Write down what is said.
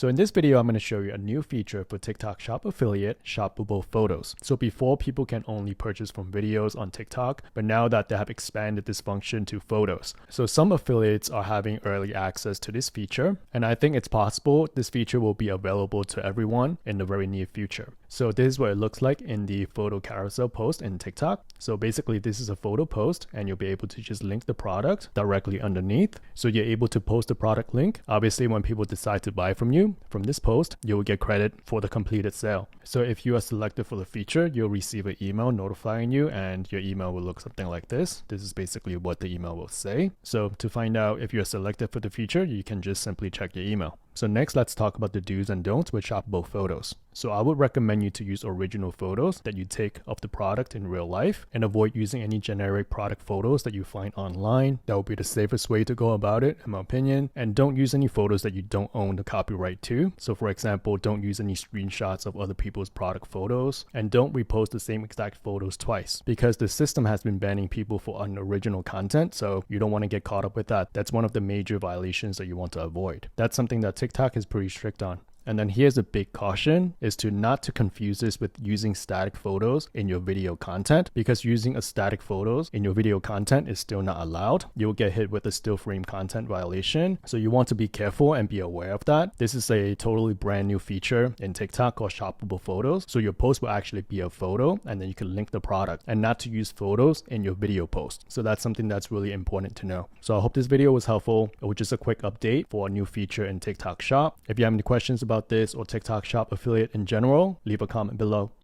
So in this video, I'm going to show you a new feature for TikTok Shop Affiliate, Shoppable Photos. So before, people can only purchase from videos on TikTok, but now that they have expanded this function to photos. So some affiliates are having early access to this feature, and I think it's possible this feature will be available to everyone in the very near future. So this is what it looks like in the photo carousel post in TikTok. So basically this is a photo post and you'll be able to just link the product directly underneath. So you're able to post the product link. Obviously, when people decide to buy from you from this post, you will get credit for the completed sale. So if you are selected for the feature, you'll receive an email notifying you, and your email will look something like this. This is basically what the email will say. So to find out if you're selected for the feature, you can just simply check your email. So next, let's talk about the do's and don'ts with shoppable photos. So I would recommend you to use original photos that you take of the product in real life and avoid using any generic product photos that you find online. That would be the safest way to go about it, in my opinion. And don't use any photos that you don't own the copyright to. So for example, don't use any screenshots of other people's product photos, and don't repost the same exact photos twice, because the system has been banning people for unoriginal content. So you don't want to get caught up with that. That's one of the major violations that you want to avoid. That's something that TikTok is pretty strict on. And then here's a big caution, is to not to confuse this with using static photos in your video content, because using a static photos in your video content is still not allowed. You'll get hit with a still frame content violation. So you want to be careful and be aware of that. This is a totally brand new feature in TikTok called shoppable photos. So your post will actually be a photo, and then you can link the product, and not to use photos in your video post. So that's something that's really important to know. So I hope this video was helpful. It was just a quick update for a new feature in TikTok Shop. If you have any questions about this or TikTok Shop Affiliate in general, leave a comment below.